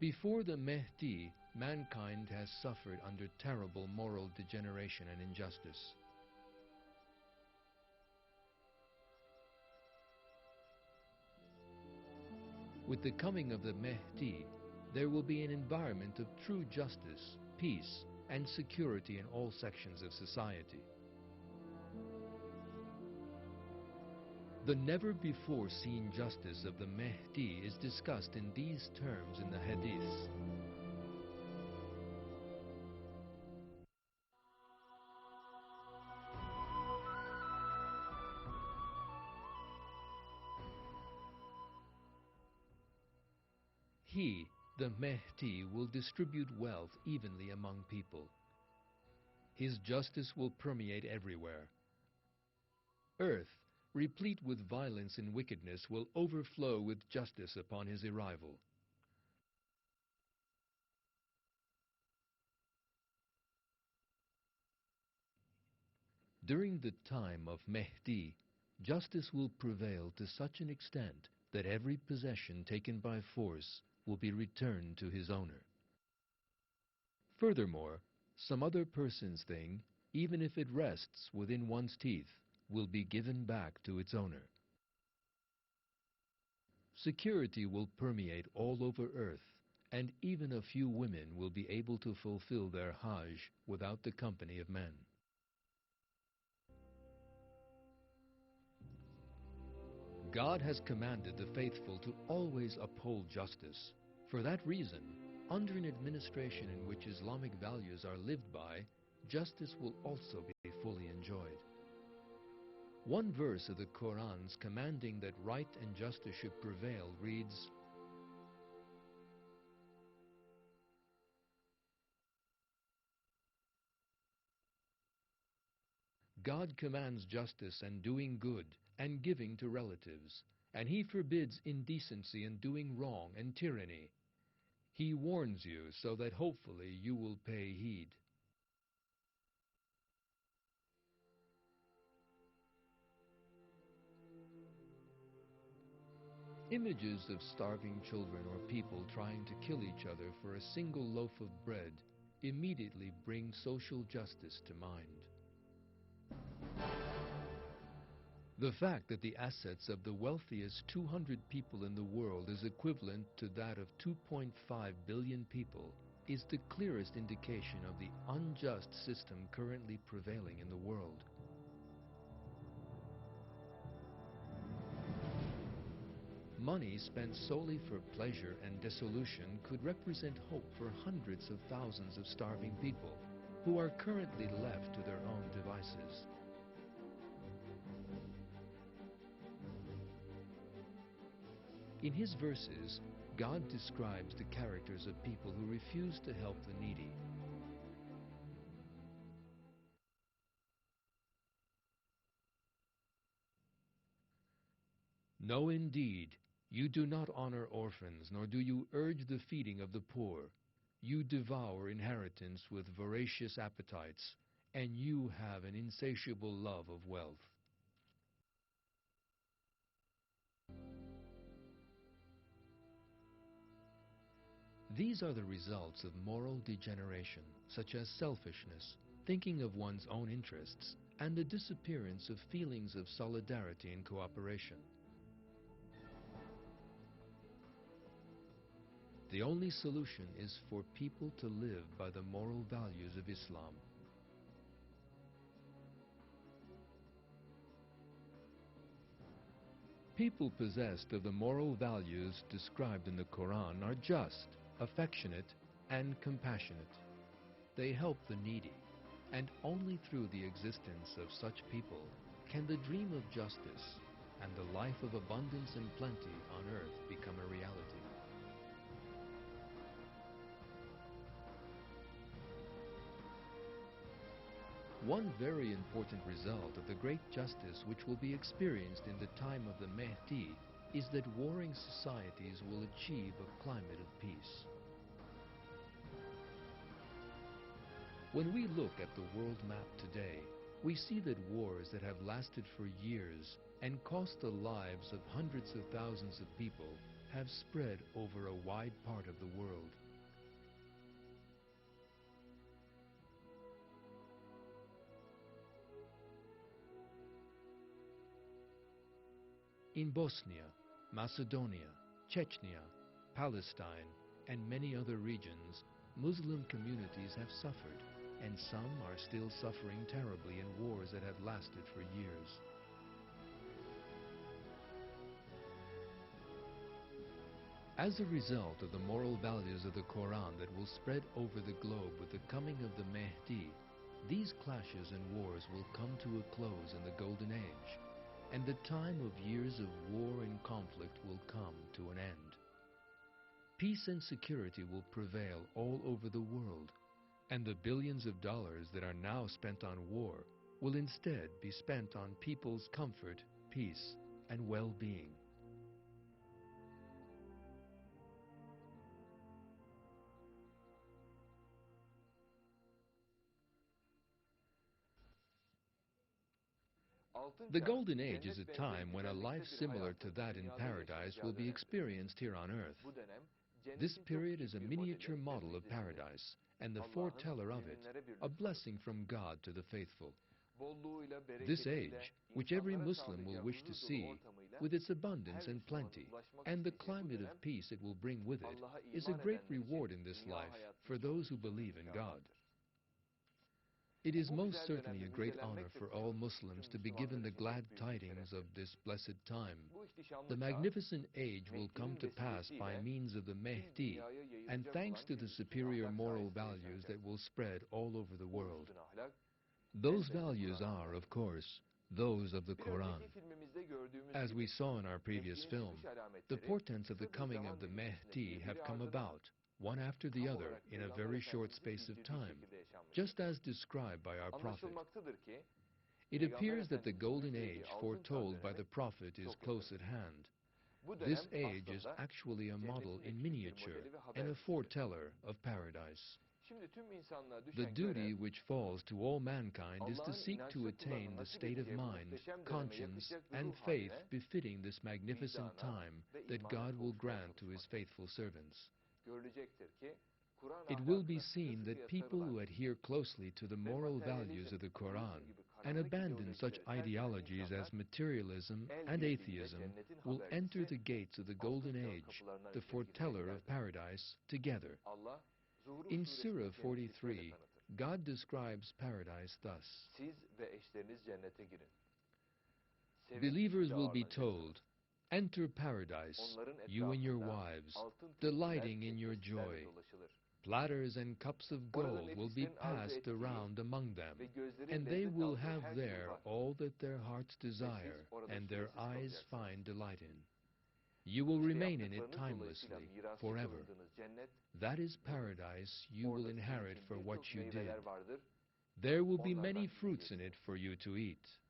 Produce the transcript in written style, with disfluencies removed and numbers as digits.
Before the Mahdi, mankind has suffered under terrible moral degeneration and injustice. With the coming of the Mahdi, there will be an environment of true justice, peace, and security in all sections of society. The never-before-seen justice of the Mahdi is discussed in these terms in the Hadith. He, the Mahdi, will distribute wealth evenly among people. His justice will permeate everywhere. Earth, replete with violence and wickedness, will overflow with justice upon his arrival. During the time of Mahdi, justice will prevail to such an extent that every possession taken by force will be returned to his owner. Furthermore, some other person's thing, even if it rests within one's teeth, will be given back to its owner. Security will permeate all over earth, and even a few women will be able to fulfill their Hajj without the company of men. God has commanded the faithful to always uphold justice. For that reason, under an administration in which Islamic values are lived by, justice will also be fully enjoyed. One verse of the Quran's commanding that right and justice should prevail reads, God commands justice and doing good and giving to relatives, and He forbids indecency and doing wrong and tyranny. He warns you so that hopefully you will pay heed. Images of starving children or people trying to kill each other for a single loaf of bread immediately bring social justice to mind. The fact that the assets of the wealthiest 200 people in the world is equivalent to that of 2.5 billion people is the clearest indication of the unjust system currently prevailing in the world. Money spent solely for pleasure and dissolution could represent hope for hundreds of thousands of starving people who are currently left to their own devices. In his verses, God describes the characters of people who refuse to help the needy. No, indeed, you do not honor orphans, nor do you urge the feeding of the poor. You devour inheritance with voracious appetites, and you have an insatiable love of wealth. These are the results of moral degeneration, such as selfishness, thinking of one's own interests, and the disappearance of feelings of solidarity and cooperation. The only solution is for people to live by the moral values of Islam. People possessed of the moral values described in the Quran are just, affectionate, and compassionate. They help the needy, and only through the existence of such people can the dream of justice and the life of abundance and plenty on earth become a reality. One very important result of the great justice which will be experienced in the time of the Mahdi is that warring societies will achieve a climate of peace. When we look at the world map today, we see that wars that have lasted for years and cost the lives of hundreds of thousands of people have spread over a wide part of the world. In Bosnia, Macedonia, Chechnya, Palestine, and many other regions, Muslim communities have suffered, and some are still suffering terribly in wars that have lasted for years. As a result of the moral values of the Quran that will spread over the globe with the coming of the Mahdi, these clashes and wars will come to a close in the Golden Age, and the time of years of war and conflict will come to an end. Peace and security will prevail all over the world, and the billions of dollars that are now spent on war will instead be spent on people's comfort, peace, and well-being. The Golden Age is a time when a life similar to that in paradise will be experienced here on earth. This period is a miniature model of paradise, and the foreteller of it, a blessing from God to the faithful. This age, which every Muslim will wish to see, with its abundance and plenty, and the climate of peace it will bring with it, is a great reward in this life for those who believe in God. It is most certainly a great honor for all Muslims to be given the glad tidings of this blessed time. The magnificent age will come to pass by means of the Mahdi, and thanks to the superior moral values that will spread all over the world. Those values are, of course, those of the Quran. As we saw in our previous film, the portents of the coming of the Mahdi have come about, one after the other, in a very short space of time, just as described by our Prophet. It appears that the Golden Age foretold by the Prophet is close at hand. This age is actually a model in miniature and a foreteller of paradise. The duty which falls to all mankind is to seek to attain the state of mind, conscience, and faith befitting this magnificent time that God will grant to His faithful servants. It will be seen that people who adhere closely to the moral values of the Quran and abandon such ideologies as materialism and atheism will enter the gates of the Golden Age, the foreteller of paradise, together. In Surah 43, God describes paradise thus: Believers will be told, "Enter paradise, you and your wives, delighting in your joy. Platters and cups of gold will be passed around among them, and they will have there all that their hearts desire and their eyes find delight in. You will remain in it timelessly, forever. That is paradise you will inherit for what you did. There will be many fruits in it for you to eat."